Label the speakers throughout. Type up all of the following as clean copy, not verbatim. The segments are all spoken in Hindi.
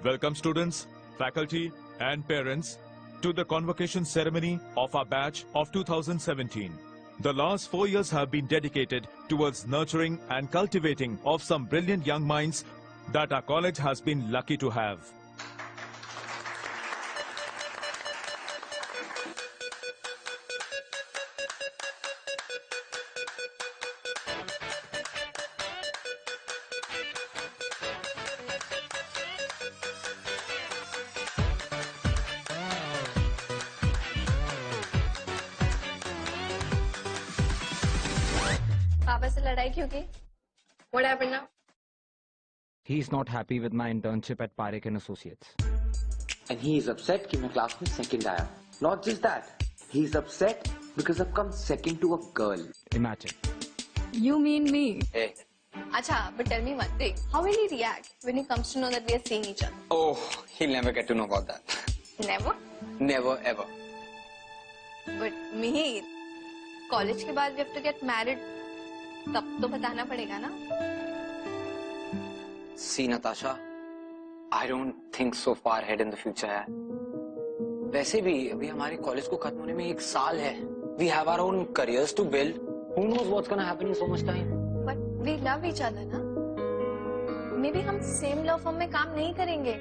Speaker 1: Welcome students, faculty and parents to the convocation ceremony of our batch of 2017. The last 4 years have been dedicated towards nurturing and cultivating of some brilliant young minds that our college has been lucky to have.
Speaker 2: पापा से लड़ाई क्यों की? What happened now?
Speaker 3: He is not happy with my internship at Parekh and Associates.
Speaker 4: And he is upset कि मैं क्लास में second आया. Not just that, he is upset because I've come second to a girl.
Speaker 3: Imagine.
Speaker 2: You mean me?
Speaker 4: Hey.
Speaker 2: Acha, but tell me one thing. How will he react when he comes to know that we are seeing each other?
Speaker 4: Oh, he'll never get to know about that.
Speaker 2: Never.
Speaker 4: Never ever.
Speaker 2: But Mihir, college के बाद we have to get married. तब तो बताना पड़ेगा ना?
Speaker 4: See, Natasha, I don't think so far ahead in the future है. वैसे भी अभी हमारे कॉलेज को खत्म होने में 1 साल है. We have our own careers to build. Who knows what's gonna happen in so much time?
Speaker 2: But we love each other ना? Maybe हम same law firm में काम नहीं करेंगे.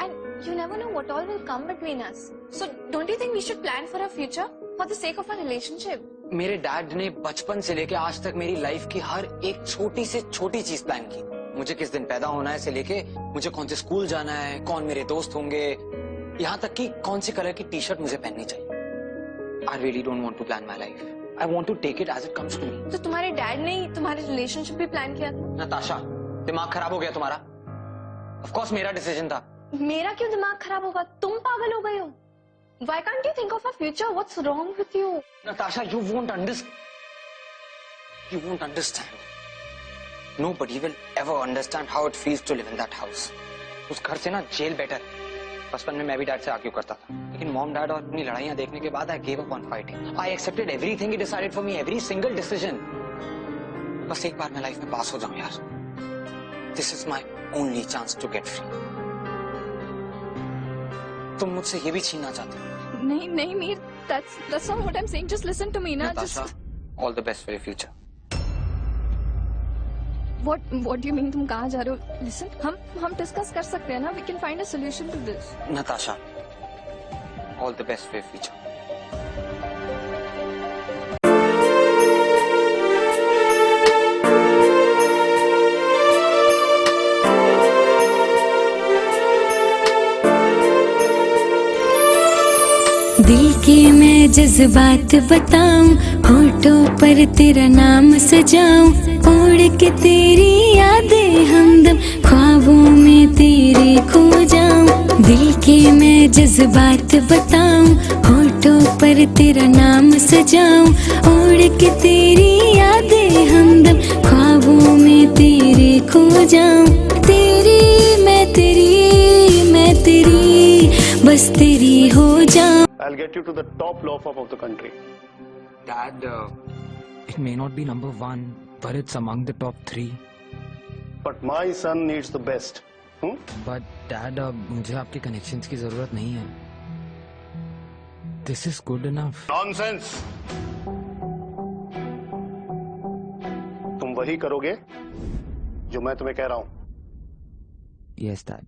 Speaker 2: And you never know what all will come between us. So don't you think we should plan for our future for the sake of our relationship?
Speaker 4: मेरे डैड ने बचपन से लेके आज तक मेरी लाइफ की हर एक छोटी से छोटी चीज प्लान की. मुझे किस दिन पैदा होना है से लेके मुझे कौन से स्कूल जाना है, कौन मेरे दोस्त होंगे, यहाँ तक कि कौन सी कलर की टी शर्ट मुझे पहननी चाहिए. I really don't want to plan my life. I want to take it as it comes to me.
Speaker 2: तो तुम्हारे डैड ने ही तुम्हारे रिलेशनशिप भी प्लान किया था?
Speaker 4: नताशा, दिमाग खराब हो गया तुम्हारा? Of course मेरा डिसीजन था.
Speaker 2: मेरा क्यों दिमाग खराब होगा? तुम पागल हो गए हो? Why can't you think of our future? What's wrong with you?
Speaker 4: Natasha, you won't understand. You won't understand. Nobody will ever understand how it feels to live in that house. उस घर से ना जेल बेटर. बचपन में मैं भी डैड से आर्ग्यू करता था. लेकिन मॉम डैड और अपनी लड़ाइयाँ देखने के बाद I gave up on fighting. I accepted everything he decided for me, every single decision. बस एक बार मैं लाइफ में पास हो जाऊँ यार. This is my only chance to get free. तुम मुझसे ये भी छीनना चाहते हो?
Speaker 2: नहीं नहीं Mir, that's not what I'm saying. Just listen to me ना.
Speaker 4: Natasha, all the best for your future.
Speaker 2: What do you mean? तुम कहाँ जा रहे हो? Listen, हम discuss कर सकते हैं ना. We can find a solution to this.
Speaker 4: Natasha, all the best for your future.
Speaker 5: दिल के मैं जज्बात बताऊं, होठों पर तेरा नाम सजाऊं, उड़ के तेरी यादें हमदम ख्वाबों में तेरे खो जाऊं. दिल के मैं जज्बात बताऊं, होठों पर तेरा नाम सजाऊं, उड़ के तेरी यादें हमदम ख्वाबों में तेरे खो जाऊं. तेरी मैं तेरी बस तेरी हो जाऊं.
Speaker 6: I'll get you to the top law firm of the country.
Speaker 3: Dad, it may not be number 1, but it's among the top 3.
Speaker 6: But my son needs the best.
Speaker 3: But Dad, मुझे आपके connections की जरूरत नहीं है. This is good enough.
Speaker 6: Nonsense. तुम वही करोगे जो मैं तुम्हें कह रहा हूं.
Speaker 3: Yes, Dad.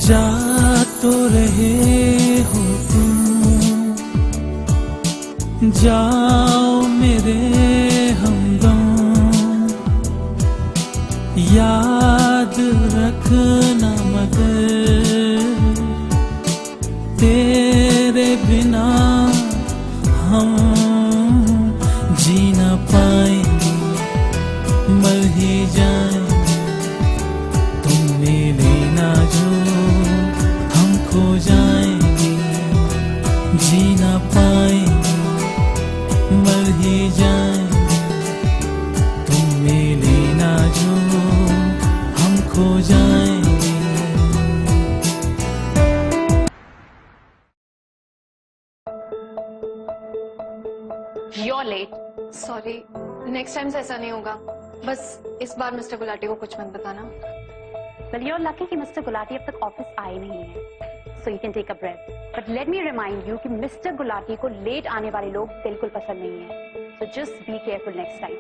Speaker 7: जा तो रहे हो तुम, जाओ मेरे हमदम, याद रखना मगर तेरे बिना हम जी न पाएंगे, मर ही जाएंगे. तुम मिले ना जो हम खो जाएंगे,
Speaker 8: you're late.
Speaker 2: Sorry, next time से ऐसा नहीं होगा. बस इस बार मिस्टर गुलाटी को कुछ मत बताना.
Speaker 8: Well, you're lucky कि मिस्टर गुलाटी अब तक ऑफिस आए नहीं है, so you can take a breath. But let me remind you कि मिस्टर गुलाटी को लेट आने वाले लोग बिल्कुल पसंद नहीं है. So just be careful next time.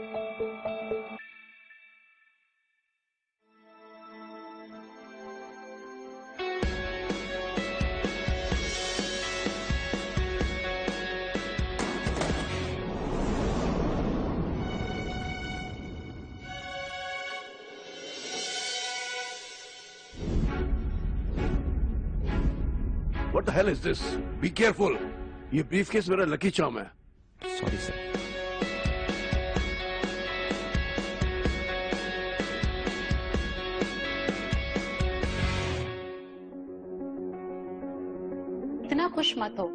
Speaker 6: What the hell is this? Be careful. ये ब्रीफकेस मेरा लकी चार्म है.
Speaker 3: Sorry sir.
Speaker 8: इतना खुश मत हो.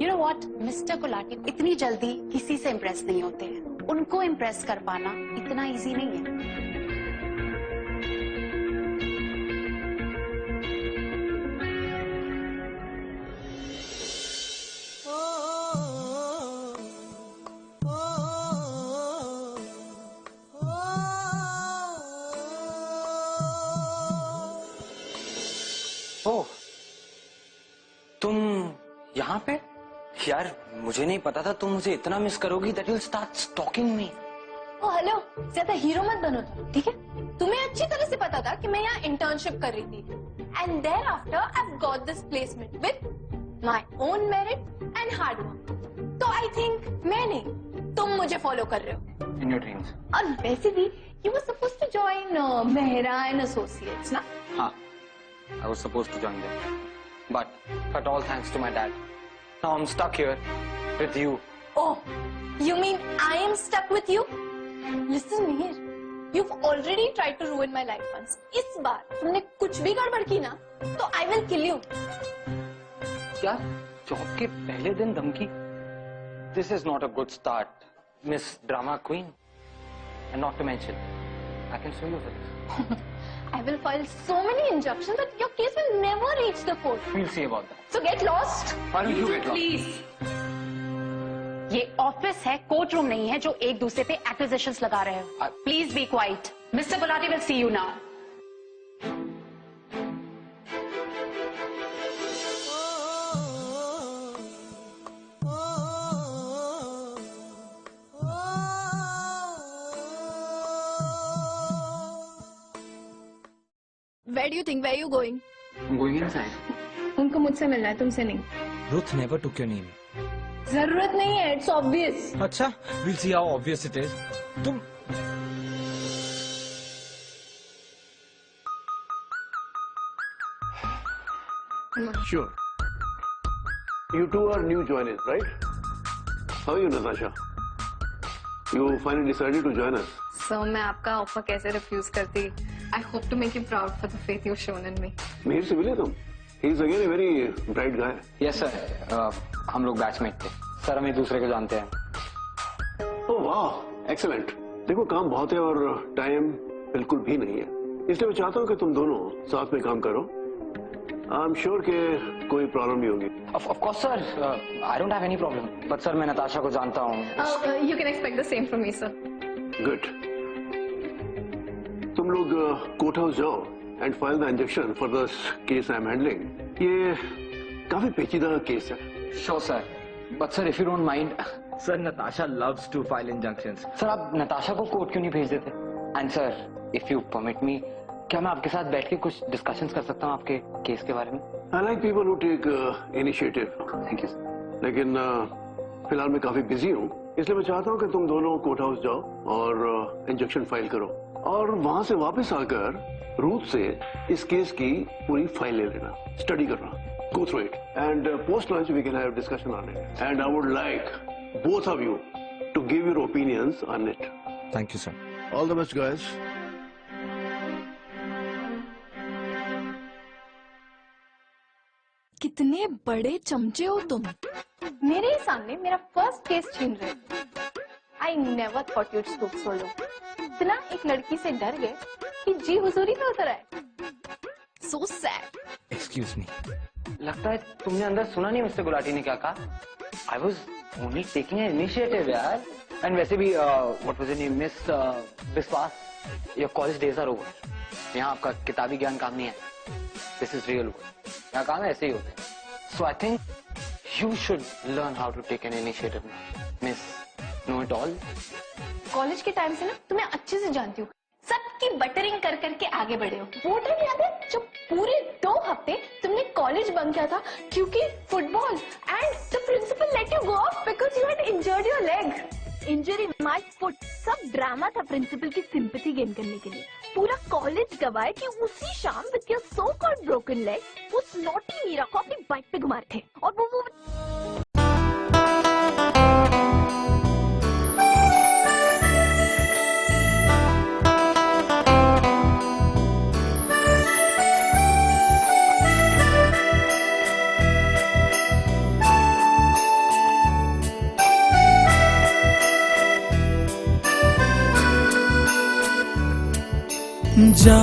Speaker 8: You know what? Mister Gulati इतनी जल्दी किसी से इम्प्रेस नहीं होते हैं. उनको इम्प्रेस कर पाना इतना इजी नहीं है.
Speaker 4: ओह, तुम यहाँ पे? यार मुझे नहीं पता था तुम मुझे इतना मिस करोगी that you'll start stalking me.
Speaker 2: O hello, ज्यादा हीरो मत बनो तुम, ठीक है? तुम्हें अच्छी तरह से पता था कि मैं यहाँ इंटर्नशिप कर रही थी. And there after I have got this placement with my own merit and hard work. तो आई थिंक मैं नहीं, तुम मुझे फॉलो कर रहे हो.
Speaker 4: In your dreams.
Speaker 2: और वैसे भी you were supposed to join Mehra and associates ना?
Speaker 4: हाँ, I was supposed to join them, but all thanks to my dad. Now I'm stuck here with you.
Speaker 2: Oh, you mean I am stuck with you? Listen, Mihir, you've already tried to ruin my life once. इस बार तुमने कुछ भी गड़बड़ की ना, तो I will kill you.
Speaker 4: क्या? जॉब के पहले दिन धमकी? This is not a good start, Miss Drama Queen. And not to mention, I can sue you for this.
Speaker 2: I will file so many injunctions that your case will never reach the court.
Speaker 4: We'll see about that.
Speaker 2: So get lost.
Speaker 4: Why don't you get lost?
Speaker 8: Please. ये ऑफिस है, कोर्ट रूम नहीं है जो एक दूसरे पे एक्विजिशंस लगा रहे हो. Please be quite. Mister Gulati will see you now.
Speaker 2: Where do you think? Where are you going?
Speaker 4: I'm going inside.
Speaker 2: उनको मुझसे मिलना है, तुमसे नहीं.
Speaker 3: Ruth never took your name.
Speaker 2: जरूरत नहीं है, it's obvious.
Speaker 3: अच्छा, we'll see how obvious it is. तुम
Speaker 6: Sure. You two are new joiners, right? How are you, Natasha? You finally decided to join us.
Speaker 2: So मैं आपका ऑफर कैसे रिफ्यूज करती? I hope to make you proud for the faith you've shown in me.
Speaker 6: Mir से मिले तुम? He is again a very bright guy.
Speaker 4: Yes sir. हम लोग बैचमेट थे. सर हम एक दूसरे को जानते हैं.
Speaker 6: Oh wow, excellent. देखो काम बहुत है और टाइम बिल्कुल भी नहीं है, इसलिए मैं चाहता हूँ कि तुम दोनों साथ में काम करो. आई एम श्योर कि कोई प्रॉब्लम नहीं होगी.
Speaker 4: Of course sir. I don't have any problem. But sir मैं नताशा को जानता हूँ.
Speaker 2: You can expect the same from me, sir.
Speaker 6: Good. तुम लोग कोर्ट हाउस जाओ and file the injection for the case I am handling. ये काफी पेचीदा केस है.
Speaker 4: Sure sir. But sir if you don't mind.
Speaker 3: Sir, Natasha loves to file injunctions.
Speaker 4: Sir आप नताशा को कोर्ट क्यों नहीं भेज देते? And sir if you permit me, क्या मैं आपके साथ बैठ के कुछ डिस्कशंस कर सकता हूँ आपके केस के बारे में?
Speaker 6: I like people who take initiative.
Speaker 4: Thank you sir.
Speaker 6: लेकिन फिलहाल मैं काफी बिजी हूँ, इसलिए मैं चाहता हूँ कि तुम दोनों कोर्ट हाउस जाओ और इंजेक्शन फाइल करो और वहां से वापस आकर रूथ से इस केस की पूरी फाइल ले लेना, स्टडी करना, go through it, and post lunch we can have discussion on it. And I would like both of you to give your opinions on it.
Speaker 3: Thank you, sir.
Speaker 6: All the best, guys.
Speaker 2: कितने बड़े चमचे हो तुम, मेरे ही सामने मेरा फर्स्ट केस छीन रहे. I never thought you'd stoop so low. इतना एक लड़की से डर गए कि जी हुजूरी में उतर आए. So sad.
Speaker 3: Excuse me.
Speaker 4: लगता है तुमने अंदर सुना नहीं मिस्टर गुलाटी ने क्या कहा. I was only taking an initiative यार. एंड वैसे भी what was your name miss Vishwas, your college days are over. यहाँ आपका किताबी ज्ञान काम नहीं है, दिस इज रियल वर्ल्ड। यहाँ काम ऐसे ही होते हैं। So I think you should learn how to take an initiative miss know it all.
Speaker 2: College के टाइम से ना तुम्हें अच्छे से जानती हूँ, सबकी बटरिंग कर करके आगे बढ़े हो। वो टाइम याद है जब पूरे 2 हफ्ते तुमने कॉलेज बंक किया था क्योंकि football, and the principal let you go off because you had injured your leg.
Speaker 9: Injury my foot, सब ड्रामा था प्रिंसिपल की सिंपैथी गेन करने के लिए। पूरा कॉलेज गवाए कि उसी शाम with your so called broken leg वो स्नॉटी मीरा को अपनी बाइक पे घुमा रहे थे और वो
Speaker 7: जा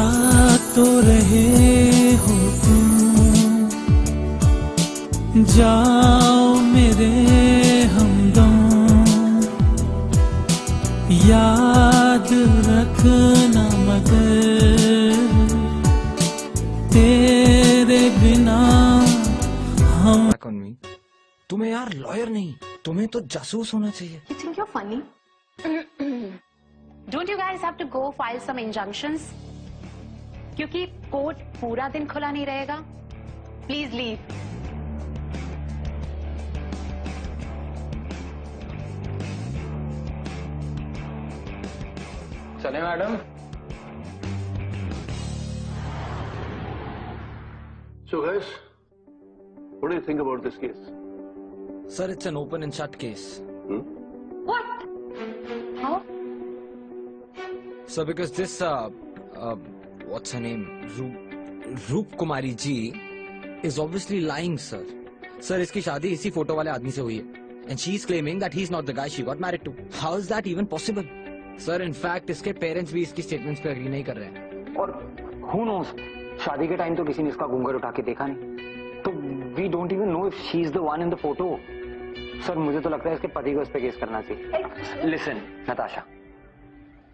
Speaker 7: तो रहे हो तुम, जाओ मेरे हमदम, याद रखना मगर तेरे बिना हम।
Speaker 3: Back on me. तुम्हें यार लॉयर नहीं, तुम्हें तो जासूस होना चाहिए।
Speaker 2: You think you're funny?
Speaker 8: Don't you guys have to go file some injunctions? क्योंकि कोर्ट पूरा दिन खुला नहीं रहेगा। Please leave.
Speaker 4: चले madam.
Speaker 6: So guys, what do you think about this case?
Speaker 3: Sir, it's an open and shut case.
Speaker 2: What? How?
Speaker 3: Sir, because this what's her name, Roop Kumari ji is obviously lying, sir. Sir, इसकी शादी इसी फोटो वाले आदमी से हुई है, and she is claiming that he's not the guy she got married to. How is that even possible? Sir, in fact, इसके पेरेंट्स भी इसकी स्टेटमेंट्स पे एग्री नहीं कर रहे हैं।
Speaker 4: और who knows, शादी के टाइम तो किसी ने इसका घूंघट उठा के देखा नहीं, तो we don't even know if she is the one in the photo. Sir मुझे तो लगता है इसके पति को इस पे केस करना चाहिए। Listen, Natasha.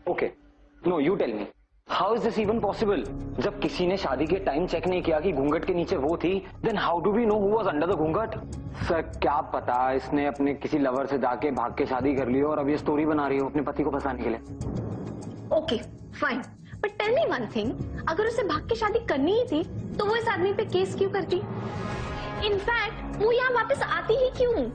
Speaker 4: Okay, no, you tell me. How is this even possible? जब किसी ने शादी के टाइम चेक नहीं किया कि घूंघट के नीचे वो थी, then how do we know who was under the घूंघट? सर क्या पता, इसने अपने किसी लवर से जाके भाग के शादी कर ली और अब ये स्टोरी बना रही हो अपने पति को फंसाने के लिए।
Speaker 2: Okay, fine. But tell me one thing, अगर उसे भाग के शादी करनी ही थी, तो वो इस आदमी पे केस क्यों करती? इनफैक्ट वो यहाँ वापस आती ही क्यों?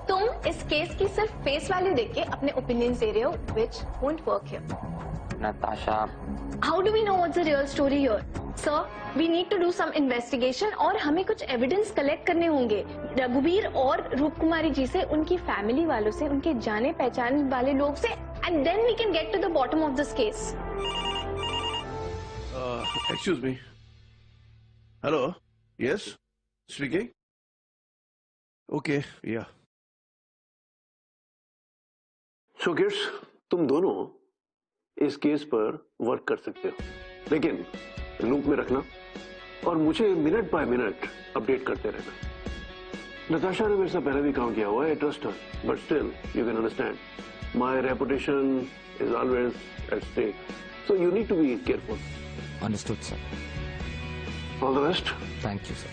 Speaker 2: तुम इस केस की सिर्फ फेस वैल्यू देख के अपने ओपिनियंस दे रहे हो, which won't work here.
Speaker 4: Natasha.
Speaker 2: How do we know what's the real story here? Sir, we need to do some investigation और हमें कुछ evidence collect करने होंगे रघुवीर और रूप कुमारी जी से, उनकी फैमिली वालों से, उनके जाने पहचाने वाले लोग से, and then we can get to the bottom of this case.
Speaker 6: Excuse me. Hello. Yes. Speaking. Okay. Yeah. So kids, तुम दोनों इस केस पर वर्क कर सकते हो, लेकिन लूप में रखना और मुझे मिनट बाय मिनट अपडेट करते रहना। नताशा ने मेरे से पहले भी काम किया हुआ है, trust her, but still you can understand my reputation is always at stake, so you need to be careful.
Speaker 3: Understood, sir.
Speaker 6: All the best.
Speaker 3: Thank you, sir.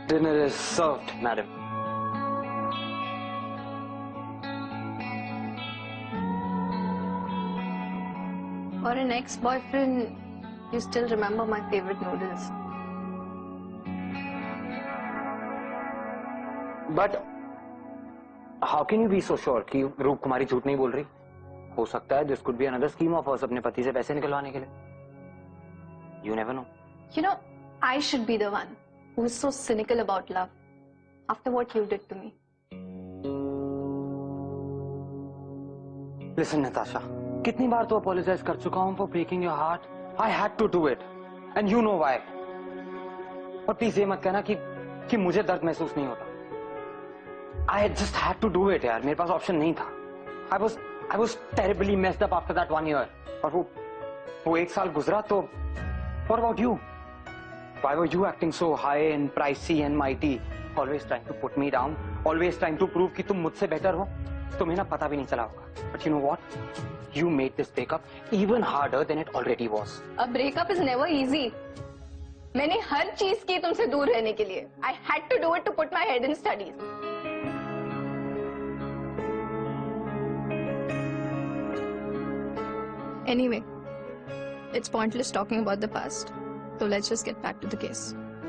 Speaker 4: Dinner is served, madam.
Speaker 2: For an ex-boyfriend, you still remember my favorite noodles.
Speaker 4: But how can you be so sure कि रूप कुमारी झूठ नहीं बोल रही? हो सकता है this could be another scheme of hers अपने पति से पैसे निकलवाने के लिए। You never know.
Speaker 2: You know, I should be the one who is so cynical about love after what you did to me.
Speaker 4: Listen, Natasha. कितनी बार तो apologize कर चुका हूँ for breaking your heart. I had to do it, and you know why. और प्लीज ये मत कहना कि मुझे दर्द महसूस नहीं होता। I just had to do it यार, मेरे पास ऑप्शन नहीं था. I was terribly messed up after that 1 year. और वो 1 साल गुजरा तो what about you? Why were you acting so high and pricey and mighty? Always trying to put me down, always trying to prove कि तुम मुझसे बेटर हो. तुम्हें ना पता भी नहीं चला होगा. But you know what? You made this breakup even harder than it already was.
Speaker 2: A breakup is never easy. मैंने हर चीज की तुमसे दूर रहने के लिए. I had to do it to put my head in studies. Anyway, it's pointless talking about the past. So let's just get back to the case.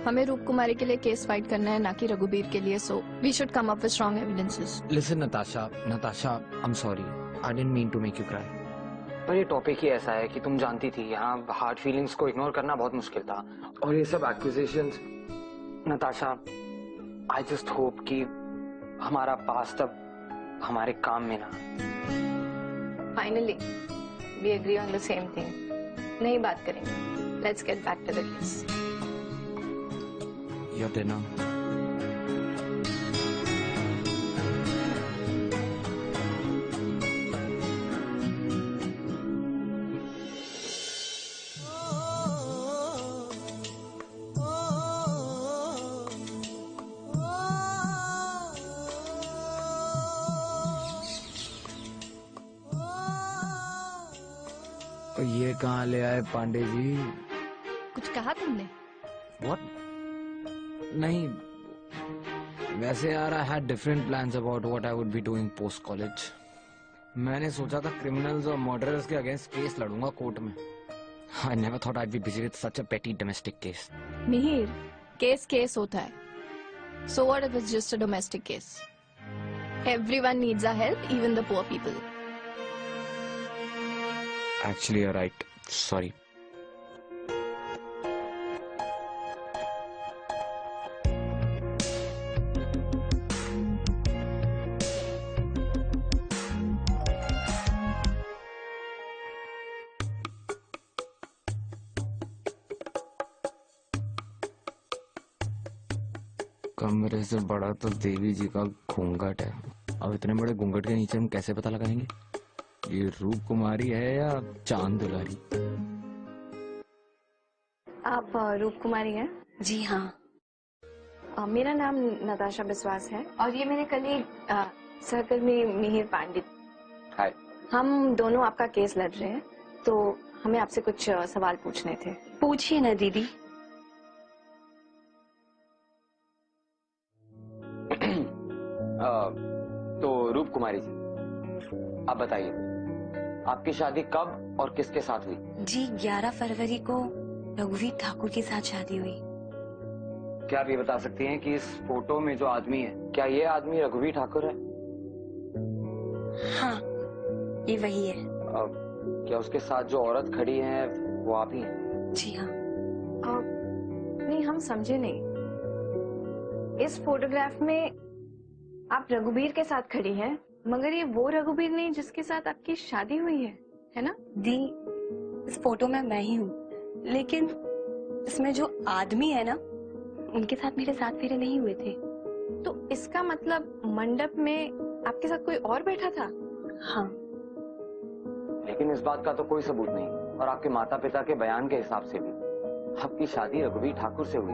Speaker 2: हमें रूप कुमारी के लिए केस फाइट करना है, ना कि रघुबीर के लिए. So we should come up with strong evidences.
Speaker 3: Listen, Natasha, I'm sorry. I didn't mean to make you cry.
Speaker 4: पर ये टॉपिक ही ऐसा है कि तुम जानती थी यहाँ हार्ड फीलिंग्स को इग्नोर करना बहुत मुश्किल था. और ये सब accusations, Natasha, I just hope कि हमारा पास्ट अब हमारे काम में ना.
Speaker 2: Finally, we agree on the same thing. नहीं बात करेंगे. Let's get back to the case.
Speaker 3: Your dinner. ये कहाँ ले आए पांडे जी?
Speaker 2: कुछ कहा तुमने?
Speaker 3: What? नहीं, वैसे यार I had different plans about what I would be doing post college. मैंने सोचा था क्रिमिनल्स और मर्डरर्स के अगेंस्ट केस लड़ूंगा कोर्ट में. I never thought I'd be busy with such a petty domestic case.
Speaker 2: Mihir, case होता है. So what if it's just a domestic case? Everyone needs our help, even the poor people.
Speaker 3: Actually, you're right. Sorry. कमरे से बड़ा तो देवी जी का घूंघट है. अब इतने बड़े घूंघट के नीचे हम कैसे पता लगाएंगे ये रूप कुमारी है या चांद दुलारी?
Speaker 2: आप रूप कुमारी हैं?
Speaker 5: जी हाँ.
Speaker 2: मेरा नाम नताशा बिस्वास है और ये मेरे कलीग सहकर्मी मिहिर पांडित.
Speaker 4: हाय.
Speaker 2: हम दोनों आपका केस लड़ रहे हैं, तो हमें आपसे कुछ सवाल पूछने थे.
Speaker 5: पूछिए ना दीदी.
Speaker 4: तो रूप कुमारी जी, आप बताइए, आपकी शादी कब और किसके साथ हुई?
Speaker 5: जी 11 फरवरी को रघुवीर ठाकुर के साथ शादी हुई.
Speaker 4: क्या आप ये बता सकती हैं कि इस फोटो में जो आदमी है, क्या ये आदमी रघुवीर ठाकुर है?
Speaker 5: हाँ, ये वही है.
Speaker 4: क्या उसके साथ जो औरत खड़ी है वो आप ही हैं?
Speaker 5: जी हाँ.
Speaker 2: नहीं, हम समझे नहीं. इस फोटोग्राफ में आप रघुबीर के साथ खड़ी हैं, मगर ये वो रघुबीर नहीं जिसके साथ आपकी शादी हुई है ना?
Speaker 5: दी, इस फोटो में मैं ही हूँ, लेकिन इसमें जो आदमी है ना, उनके साथ मेरे साथ फेरे नहीं हुए थे.
Speaker 2: तो इसका मतलब मंडप में आपके साथ कोई और बैठा था?
Speaker 5: हाँ.
Speaker 4: लेकिन इस बात का तो कोई सबूत नहीं, और आपके माता पिता के बयान के हिसाब से भी आपकी शादी रघुवीर ठाकुर से हुई.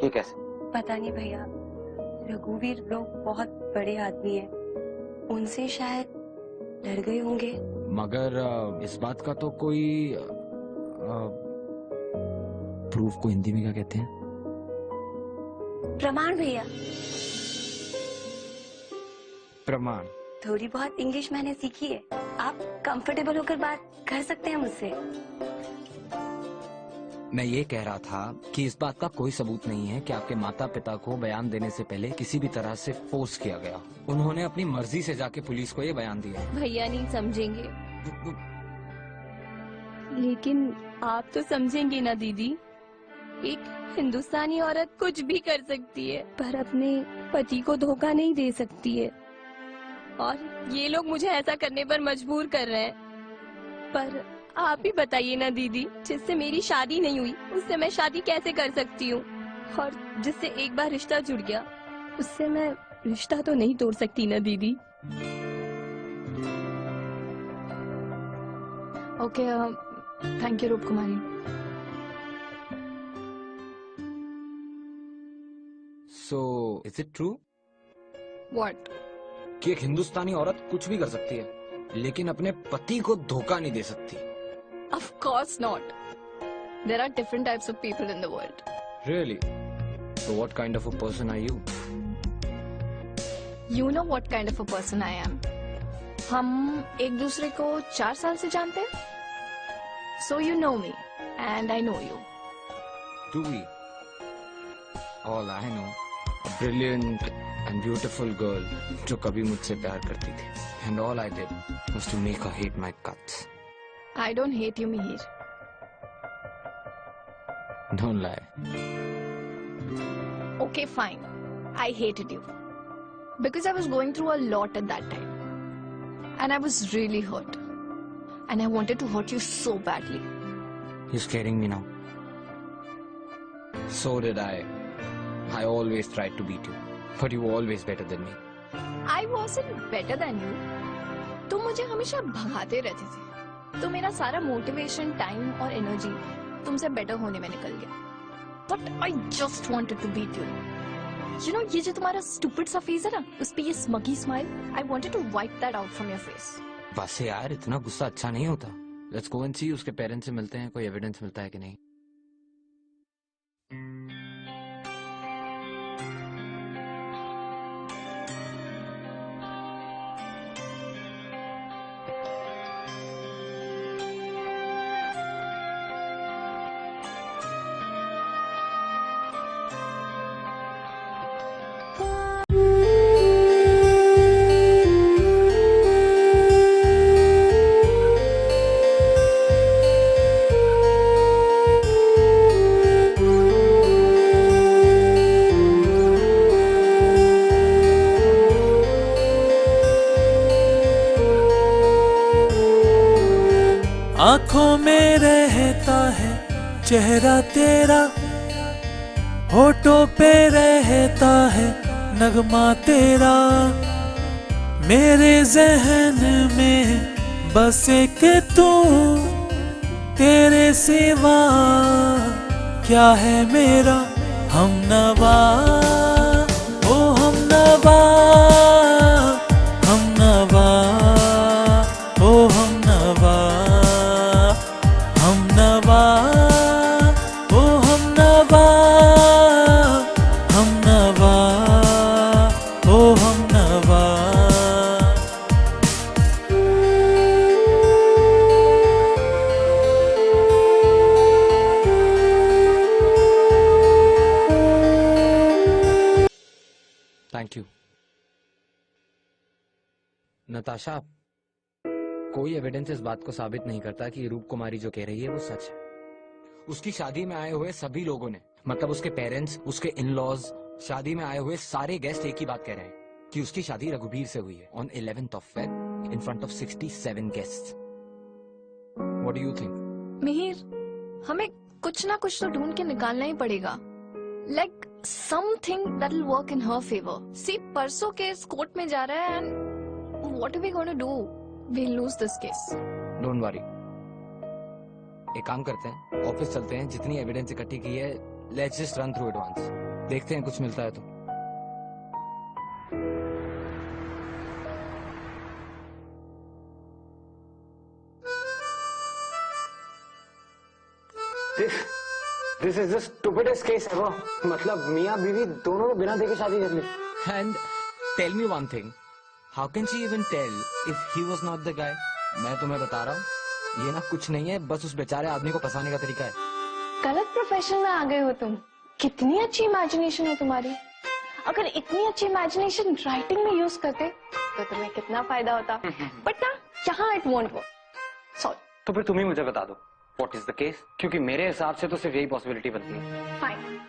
Speaker 4: ये कैसे?
Speaker 5: पता नहीं भैया, रघुवीर लोग बहुत बड़े आदमी हैं, उनसे शायद डर गए होंगे.
Speaker 3: मगर इस बात का तो कोई प्रूफ को हिंदी में क्या कहते हैं?
Speaker 5: प्रमाण भैया.
Speaker 3: प्रमाण?
Speaker 5: थोड़ी बहुत इंग्लिश मैंने सीखी है. आप कंफर्टेबल होकर बात कर सकते हैं मुझसे.
Speaker 3: मैं ये कह रहा था कि इस बात का कोई सबूत नहीं है कि आपके माता पिता को बयान देने से पहले किसी भी तरह से फोर्स किया गया. उन्होंने अपनी मर्जी से जाके पुलिस को ये बयान दिया.
Speaker 9: भैया नहीं समझेंगे. लेकिन आप तो समझेंगे ना दीदी. एक हिंदुस्तानी औरत कुछ भी कर सकती है, पर अपने पति को धोखा नहीं दे सकती है. और ये लोग मुझे ऐसा करने पर मजबूर कर रहे हैं. पर आप ही बताइए ना दीदी, जिससे मेरी शादी नहीं हुई उससे मैं शादी कैसे कर सकती हूँ? और जिससे एक बार रिश्ता जुड़ गया उससे मैं रिश्ता तो नहीं तोड़ सकती ना दीदी।
Speaker 2: Okay, thank you Roop Kumari.
Speaker 3: So is it true
Speaker 2: what?
Speaker 3: कि एक हिंदुस्तानी औरत कुछ भी कर सकती है लेकिन अपने पति को धोखा नहीं दे सकती?
Speaker 2: Of course not. There are different types of people in the world.
Speaker 3: Really? So what kind of a person are you?
Speaker 2: You know what kind of a person I am. हम एक दूसरे को 4 साल से जानते हैं. So you know me and I know you.
Speaker 3: Do we? All I know, a brilliant and beautiful girl जो कभी मुझसे प्यार करती थी. And all I did was to make her hate my guts.
Speaker 2: I don't hate you, Mihir.
Speaker 3: Don't lie.
Speaker 2: Okay, fine. I hated you. Because I was going through a lot at that time. And I was really hurt. And I wanted to hurt you so badly.
Speaker 3: You're scaring me now. So did I. I always tried to beat you. But you were always better than me.
Speaker 2: I wasn't better than you. तुम मुझे हमेशा भगाते रहते थे. तो मेरा सारा मोटिवेशन, टाइम और एनर्जी तुमसे बेटर होने में निकल गया. But I just wanted to beat you. You know, ये जो तुम्हारा stupid सा फेस है ना, उस पे ये smuggy smile, I wanted to wipe that out from your face.
Speaker 3: बस यार, इतना गुस्सा अच्छा नहीं होता. Let's go and see उसके पेरेंट्स से मिलते हैं, कोई एविडेंस मिलता है कि नहीं.
Speaker 7: आंखों में रहता है चेहरा तेरा, होठों पे रहता है नगमा तेरा, मेरे जहन में बस एक तू, तेरे सिवा क्या है मेरा हमनवा, ओ हमनवा, हमनवा, ओ हमनवा, हमनवा, ओ हमनवा, हमनवा, ओ हमनवा.
Speaker 3: Thank you. नताशा, कोई एविडेंस इस बात को साबित नहीं करता कि रूप कुमारी जो कह रही है वो सच है. उसकी शादी में आए हुए सभी लोगों ने, मतलब उसके पेरेंट्स, उसके इन लॉज, शादी में आए हुए सारे गेस्ट एक ही बात कह रहे हैं कि उसकी शादी रघुबीर से हुई है on 11th of Feb in front of 67 guests. What do you think?
Speaker 2: Mihir, हमें कुछ ना कुछ तो ढूंढ के निकालना ही पड़ेगा. Like something that will work in her favor. See, परसों केस कोर्ट में जा रहा है and what are we going to do? We'll lose this case.
Speaker 3: Don't worry. एक काम करते हैं, ऑफिस चलते हैं, जितनी एविडेंस इकट्ठी की है let's just run through it once. देखते हैं कुछ मिलता है तो.
Speaker 4: This is the stupidest case ever. मतलब मियाँ बीवी दोनों ने बिना देखे शादी कर ली.
Speaker 3: And tell me one thing, how can she even tell if he was not the guy? मैं तुम्हें बता रहा हूँ, ये ना कुछ नहीं है, बस उस बेचारे आदमी को फंसाने का तरीका है.
Speaker 2: गलत प्रोफेशन में आ गए हो तुम. कितनी अच्छी इमेजिनेशन है तुम्हारी. अगर इतनी अच्छी इमेजिनेशन राइटिंग में यूज करते तो तुम्हें कितना फायदा होता. बट ना, यहाँ इट वोंट वर्क. सॉरी.
Speaker 4: तो फिर तुम ही मुझे बता दो व्हाट इज द केस, क्योंकि मेरे हिसाब से तो सिर्फ यही पॉसिबिलिटी बनती है.
Speaker 2: फाइन.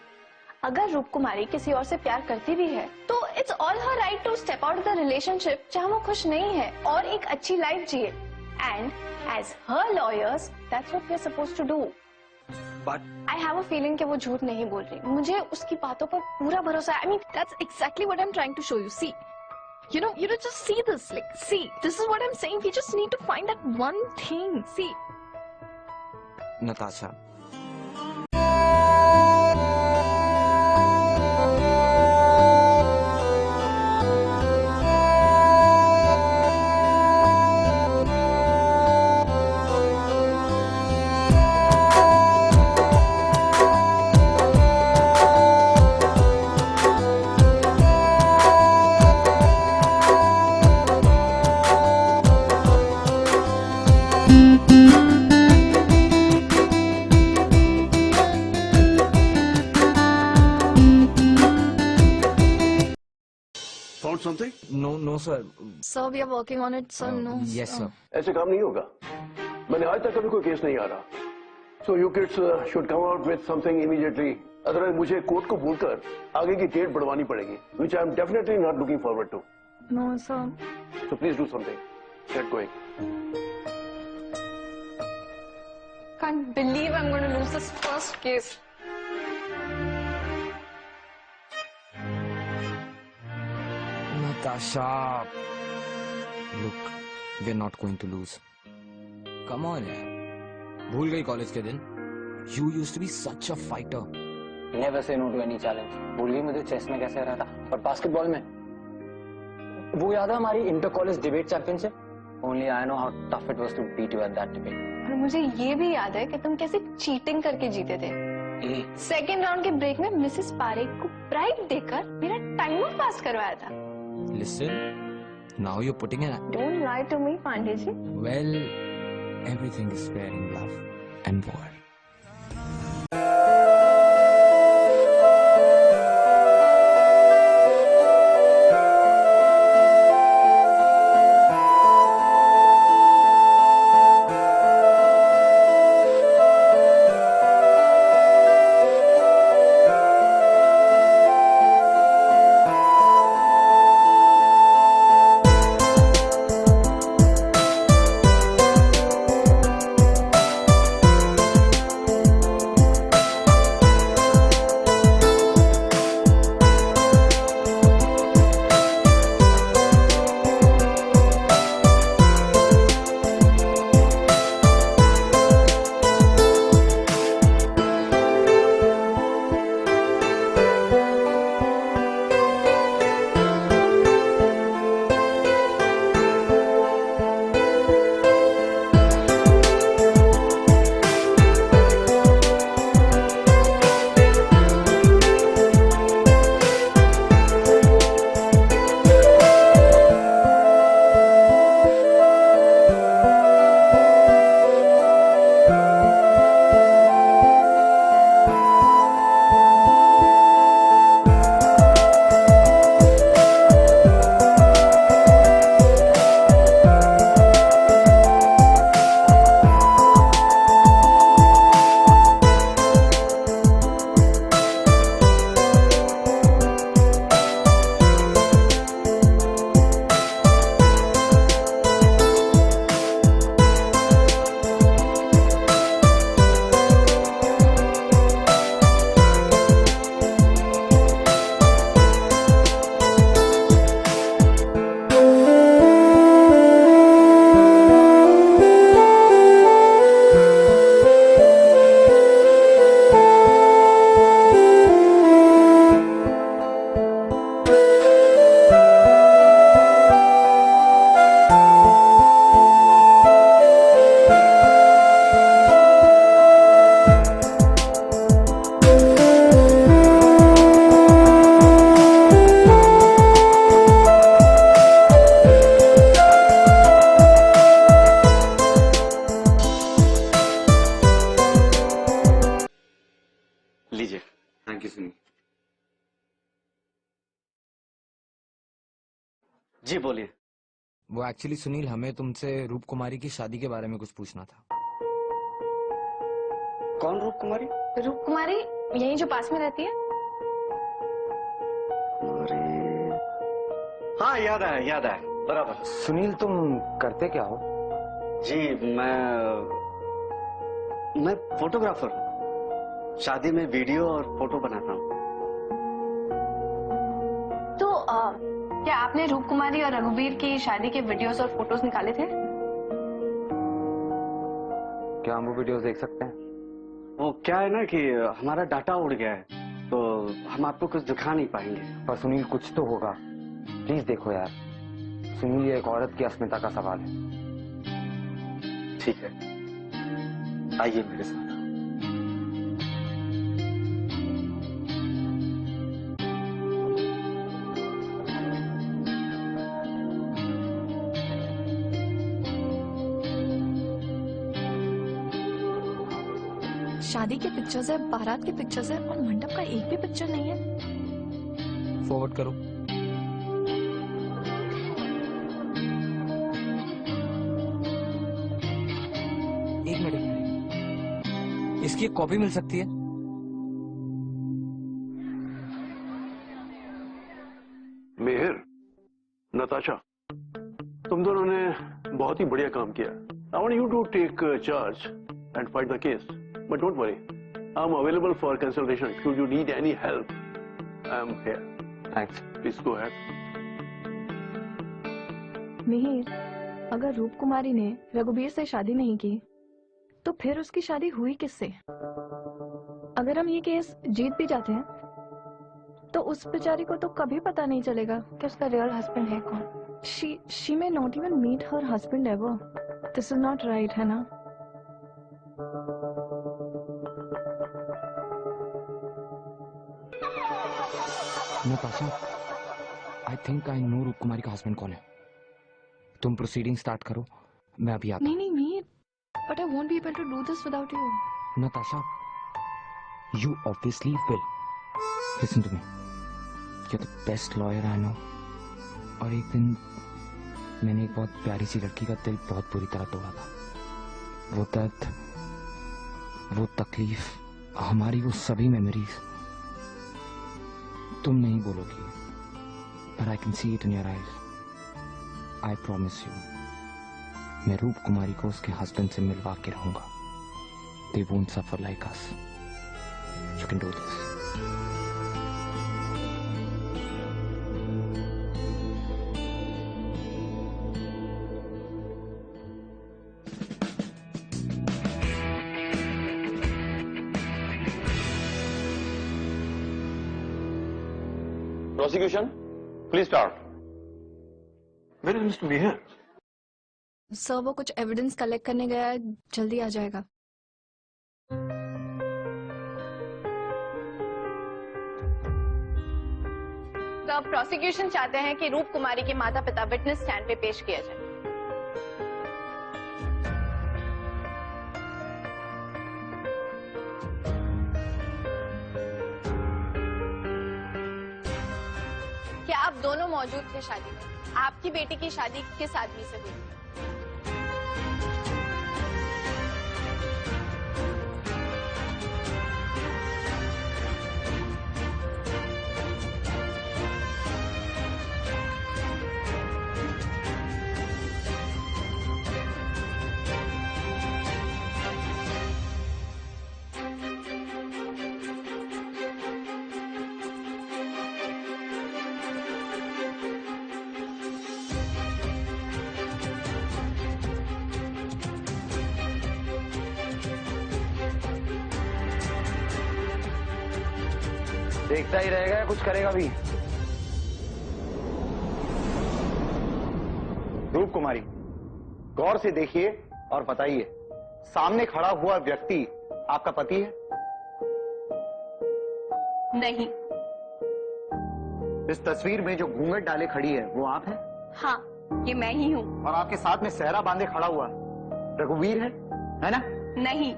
Speaker 2: अगर रूप कुमारी किसी और से प्यार करती भी है तो it's all her right to step out of the relationship जहाँ वो खुश नहीं है और एक अच्छी लाइफ जिए. And as her lawyers that's what we are supposed to do.
Speaker 3: But
Speaker 2: I have a feeling कि वो झूठ नहीं बोल रही. मुझे उसकी बातों पर पूरा भरोसा है. I mean,
Speaker 9: That's exactly what I'm trying to show you. See, you know, just see this. Like, see, this is what I'm saying. We just need to find that one thing. See.
Speaker 3: Natasha,
Speaker 6: Found something?
Speaker 3: No sir.
Speaker 2: sir, we are working on it, sir. No.
Speaker 3: Yes sir.
Speaker 6: ऐसे काम नहीं होगा. मैंने आज तक कभी कोई केस नहीं आ रहा. So you kids should come out with something immediately. Otherwise मुझे कोर्ट को बोलकर आगे की डेट बढ़वानी पड़ेगी, which I am definitely not looking forward to.
Speaker 2: No, sir.
Speaker 6: So please do something. Get going.
Speaker 2: Can't believe I'm going to lose this first case.
Speaker 3: Natasha, look, we're not going to lose. Come on, यार. भूल गई कॉलेज के दिन? You used to be such a fighter.
Speaker 4: Never say no to any challenge. भूल गई मुझे चेस में कैसे रहा था, और बास्केटबॉल में वो याद है हमारी inter college debate championship? Only I know how tough it was to beat you at that debate.
Speaker 2: और मुझे ये भी याद है कि तुम कैसे चीटिंग करके जीते थे. सेकेंड राउंड के ब्रेक में मिसेस पारेख को प्राइड देकर मेरा टाइमर पास करवाया था.
Speaker 3: Listen, now you're putting an...
Speaker 2: Don't lie to me, Pandey ji.
Speaker 3: Well, everything is fair in love and war.
Speaker 4: जी बोलिए।
Speaker 3: वो एक्चुअली सुनील, हमें तुमसे रूप कुमारी की शादी के बारे में कुछ पूछना था।
Speaker 4: कौन रूप कुमारी?
Speaker 2: रूप कुमारी यही जो पास में रहती है।
Speaker 4: हाँ याद है बराबर। सुनील तुम करते क्या हो? जी मैं फोटोग्राफर हूँ।
Speaker 6: शादी में वीडियो और फोटो बनाता हूँ।
Speaker 2: तो क्या आपने रूप कुमारी और रघुवीर की शादी के वीडियोस और फोटोज निकाले थे?
Speaker 3: क्या हम वो वीडियोस देख सकते हैं?
Speaker 6: वो क्या है ना कि हमारा डाटा उड़ गया है, तो हम आपको कुछ दिखा नहीं पाएंगे।
Speaker 3: पर सुनील, कुछ तो होगा, प्लीज देखो यार। सुनील, ये एक औरत की अस्मिता का सवाल है।
Speaker 6: ठीक है, आइए मेरे साथ।
Speaker 2: शादी के पिक्चर्स है, बारात के पिक्चर्स है और मंडप का एक भी पिक्चर नहीं है।
Speaker 3: फॉरवर्ड करो। एक मिनट, इसकी एक कॉपी मिल सकती है?
Speaker 6: मेहर, नताशा, तुम दोनों ने बहुत ही बढ़िया काम किया। I want you to take charge and fight the case. But don't worry, I'm available for consultation. Should you need any help, I'm here.
Speaker 3: Thanks.
Speaker 6: Please go ahead.
Speaker 9: Mihir, अगर रूप कुमारी ने रघुवीर से शादी नहीं की तो फिर उसकी शादी हुई किससे? अगर हम ये केस जीत भी जाते हैं तो उस बेचारी को तो कभी पता नहीं चलेगा कि उसका रियल हस्बैंड है कौन। She may not even meet her husband ever. This is not right, है ना?
Speaker 3: Natasha, I think I know रूप कुमारी का हस्बैंड कौन है। तुम प्रोसीडिंग स्टार्ट करो, मैं अभी आता हूँ।
Speaker 2: नहीं Mir, but I won't be able to do this without you.
Speaker 3: Natasha, you obviously will. Listen to me. You're the best lawyer I know. और एक दिन मैंने एक बहुत प्यारी सी लड़की का दिल बहुत बुरी तरह तोड़ा था। वो दर्द, वो तकलीफ, हमारी वो सभी मेमोरीज तुम नहीं बोलोगी, but I can see it in your eyes. I promise you. मैं रूप कुमारी को उसके हस्बैंड से मिलवा के रहूंगा। They won't suffer like us. You can do this.
Speaker 6: Prosecution, please start. Where is Mr. Meher?
Speaker 2: Sir वो कुछ एविडेंस कलेक्ट करने गया है, जल्दी आ जाएगा। तो अब प्रोसिक्यूशन चाहते हैं कि रूप कुमारी के माता पिता विटनेस स्टैंड पे पेश किया जाए। क्या आप दोनों मौजूद थे शादी में? आपकी बेटी की शादी किस आदमी से हुई?
Speaker 3: देखता ही रहेगा या कुछ करेगा भी?
Speaker 10: रूप कुमारी, गौर से देखिए और बताइए, सामने खड़ा हुआ व्यक्ति आपका पति है?
Speaker 8: नहीं।
Speaker 10: इस तस्वीर में जो घूंघट डाले खड़ी है वो आप हैं?
Speaker 8: हाँ, ये मैं ही हूँ।
Speaker 10: और आपके साथ में सेहरा बांधे खड़ा हुआ रघुवीर है ना?
Speaker 8: नहीं।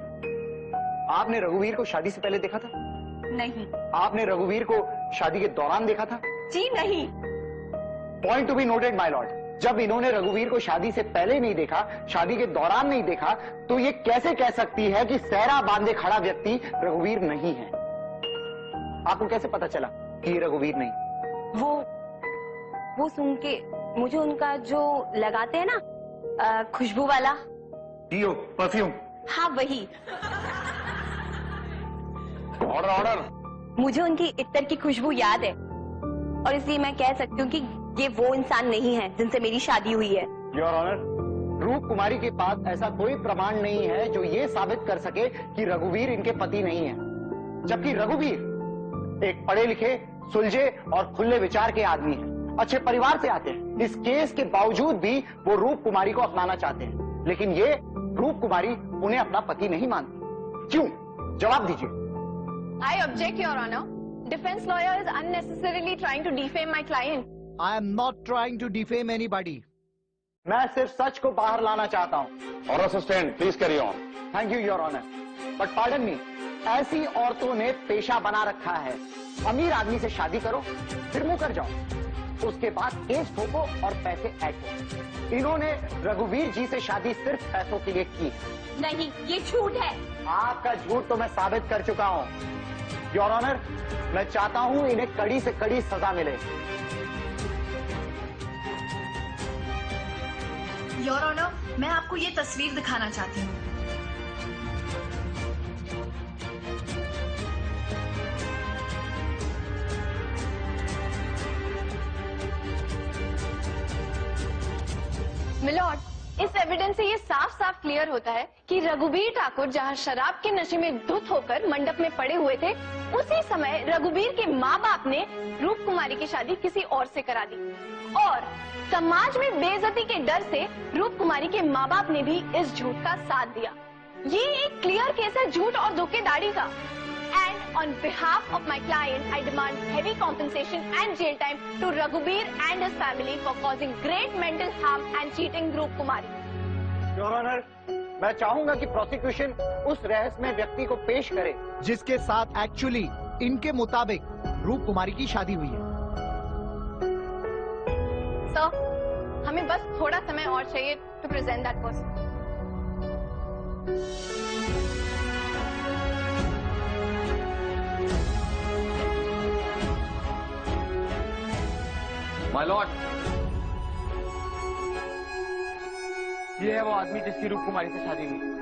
Speaker 10: आपने रघुवीर को शादी से पहले देखा था?
Speaker 8: नहीं।
Speaker 10: आपने रघुवीर को शादी के दौरान देखा था?
Speaker 8: जी नहीं।
Speaker 10: Point to be noted my Lord, जब इन्होंने रघुवीर को शादी से पहले नहीं देखा, शादी के दौरान नहीं देखा, तो ये कैसे कह सकती है कि सेहरा बांधे खड़ा व्यक्ति रघुवीर नहीं है? आपको कैसे पता चला कि ये रघुवीर नहीं?
Speaker 8: वो सुन के मुझे उनका जो लगाते हैं ना खुशबू वाला
Speaker 10: डीओ, परफ्यूम।
Speaker 8: हाँ वही।
Speaker 10: Order order.
Speaker 9: मुझे उनकी इत्तर की खुशबू याद है और इसलिए मैं कह सकती हूँ कि ये वो इंसान नहीं है जिनसे मेरी शादी हुई है।
Speaker 10: योर ऑनर, रूप कुमारी के पास ऐसा कोई प्रमाण नहीं है जो ये साबित कर सके कि रघुवीर इनके पति नहीं है, जबकि रघुवीर एक पढ़े लिखे, सुलझे और खुले विचार के आदमी हैं, अच्छे परिवार से आते हैं। इस केस के बावजूद भी वो रूप कुमारी को अपनाना चाहते हैं, लेकिन ये रूप कुमारी उन्हें अपना पति नहीं मानती। क्यों? जवाब दीजिए।
Speaker 2: I object, Your Honor. Defense lawyer is unnecessarily trying to defame my client.
Speaker 11: I am not trying to defame anybody.
Speaker 10: मैं सिर्फ सच को बाहर लाना चाहता हूँ। और assistant please carry on. Thank you your honour, but pardon me, ऐसी औरतों ने पेशा बना रखा है, अमीर आदमी से शादी करो फिर मुंह कर जाओ, उसके बाद केस ठोको और पैसे ऐड करो। इन्होंने रघुवीर जी से शादी सिर्फ पैसों के लिए की।
Speaker 9: नहीं, ये झूठ है।
Speaker 10: आपका झूठ तो मैं साबित कर चुका हूँ योर ऑनर। मैं चाहता हूँ इन्हें कड़ी से कड़ी सजा मिले।
Speaker 12: योर ऑनर, मैं आपको ये तस्वीर दिखाना चाहती हूँ।
Speaker 2: मिलॉर्ड, इस एविडेंस से ये साफ साफ क्लियर होता है कि रघुवीर ठाकुर जहां शराब के नशे में धुत होकर मंडप में पड़े हुए थे, उसी समय रघुवीर के माँ बाप ने रूप कुमारी की शादी किसी और से करा दी और समाज में बेइज्जती के डर से रूप कुमारी के माँ बाप ने भी इस झूठ का साथ दिया। ये एक क्लियर केस है झूठ और धोखेधड़ी का। And on behalf of my client, I demand heavy compensation and jail time to Raghuveer and his family for causing great mental harm and cheating Roop Kumari.
Speaker 10: Your honour, मैं चाहूंगा कि प्रोसिक्यूशन उस रहस्यमय व्यक्ति को पेश करे
Speaker 11: जिसके साथ एक्चुअली इनके मुताबिक रूप कुमारी की शादी हुई है।
Speaker 2: सर, हमें बस थोड़ा समय और चाहिए to present that person.
Speaker 4: My Lord, ये है वो आदमी जिसकी रूप कुमारी से शादी हुई।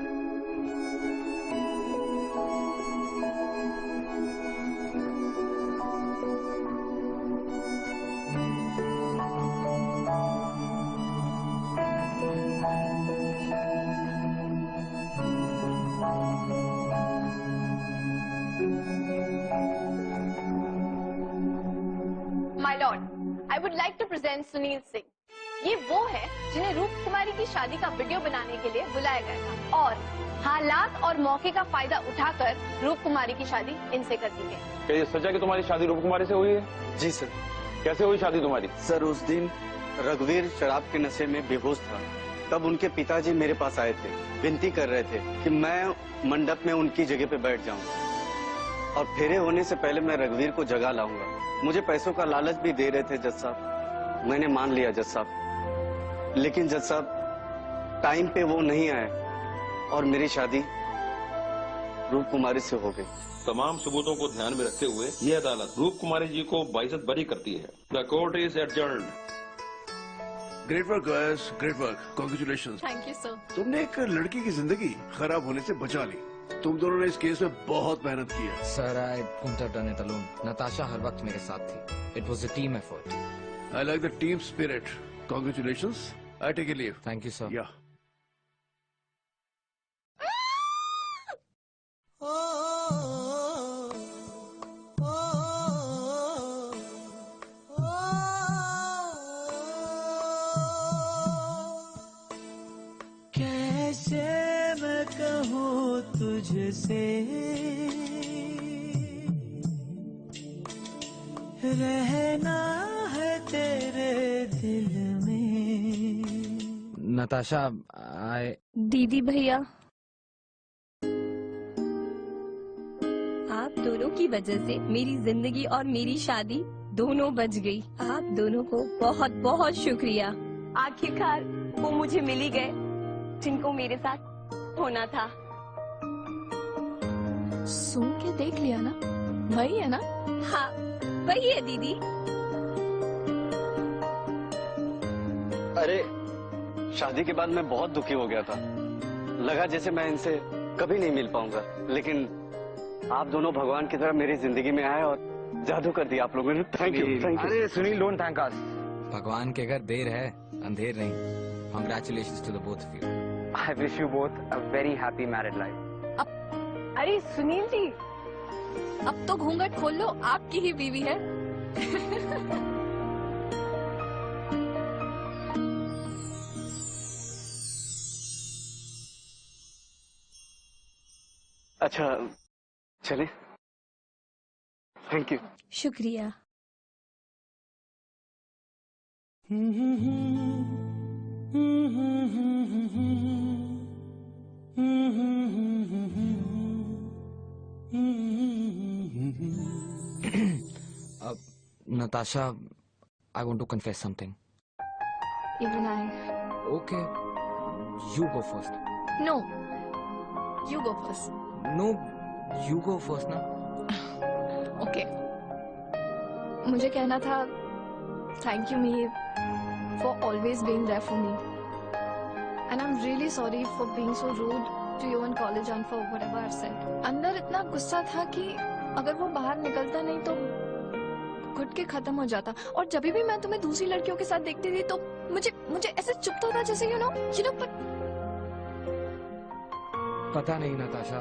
Speaker 2: My lord, I would like to present Sunil Singh. ये वो है जिन्हें रूप कुमारी की शादी का वीडियो बनाने के लिए बुलाया गया था और हालात और मौके का फायदा उठाकर रूप कुमारी की शादी इनसे कर दी गई।
Speaker 13: क्या ये सच है कि तुम्हारी शादी रूप कुमारी से हुई है?
Speaker 14: जी सर।
Speaker 13: कैसे हुई शादी तुम्हारी?
Speaker 14: सर, उस दिन रघुवीर शराब के नशे में बेहोश था, तब उनके पिताजी मेरे पास आए थे, विनती कर रहे थे कि मैं मंडप में उनकी जगह पे बैठ जाऊं और फेरे होने से पहले मैं रघुवीर को जगा लाऊंगा। मुझे पैसों का लालच भी दे रहे थे जज साहब। मैंने मान लिया जज साहब, लेकिन जज साहब टाइम पे वो नहीं आए और मेरी शादी रूप कुमारी से हो गई।
Speaker 13: तमाम सबूतों को ध्यान में रखते हुए यह अदालत रूप कुमारी जी को बाइज्जत बरी करती है। The court is adjourned.
Speaker 6: Great work guys, great work, congratulations.
Speaker 2: Thank you sir.
Speaker 6: तुमने एक लड़की की जिंदगी खराब होने से बचा ली। तुम दोनों ने इस केस में बहुत मेहनत की है।
Speaker 3: Sir, I couldn't have done it alone. Natasha हर वक्त मेरे साथ थी। It was a team effort.
Speaker 6: I like the team spirit. Congratulations. I take a leave.
Speaker 3: Thank you, sir.
Speaker 6: Yeah.
Speaker 7: कैसे मैं कहूँ तुझसे रहना है तेरे दिल में।
Speaker 3: नताशा,
Speaker 9: दीदी भैया, आप दोनों की वजह से मेरी जिंदगी और मेरी शादी दोनों बच गई। आप दोनों को बहुत बहुत शुक्रिया। आखिरकार वो मुझे मिल ही गए जिनको मेरे साथ होना था।
Speaker 2: सुन के देख लिया ना, वही है ना?
Speaker 9: हाँ, वही है दीदी।
Speaker 14: अरे, शादी के बाद मैं बहुत दुखी हो गया था। लगा जैसे मैं इनसे कभी नहीं मिल पाऊंगा, लेकिन आप दोनों भगवान की तरह मेरी जिंदगी में आए और जादू कर दिया आप लोगों ने। Thank you, thank you.
Speaker 3: अरे सुनील, डोंट थैंक अस। भगवान के घर देर है अंधेर नहीं। Congratulations to the both of you.
Speaker 4: I wish you both a very happy married life.
Speaker 2: अरे सुनील जी, अब तो घूंघट खोल लो, आपकी ही बीवी है।
Speaker 14: अच्छा चले, थैंक यू।
Speaker 9: शुक्रिया।
Speaker 3: Natasha, I want to confess something.
Speaker 2: Even I.
Speaker 3: Okay, you go first.
Speaker 2: No, you go first.
Speaker 3: No, you go first ना।
Speaker 2: Okay. मुझे कहना था, thank you Mihir for always being there for me. And I'm really sorry for being so rude to you in college and for whatever I've said. अंदर इतना गुस्सा था कि अगर वो बाहर निकलता नहीं तो घुट के खत्म हो जाता। और जब भी मैं तुम्हें दूसरी लड़कियों के साथ देखती थी तो मुझे ऐसे चुभता था जैसे you know
Speaker 3: पता नहीं नताशा,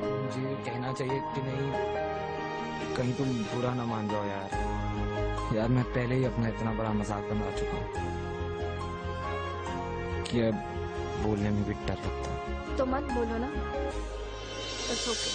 Speaker 3: मुझे कहना चाहिए कि नहीं, कहीं तुम बुरा ना मान जाओ यार। मैं पहले ही अपना इतना बड़ा मजाक बना चुका हूँ कि अब बोलने में भी डर लगता है।
Speaker 2: तो मत बोलो ना, It's okay.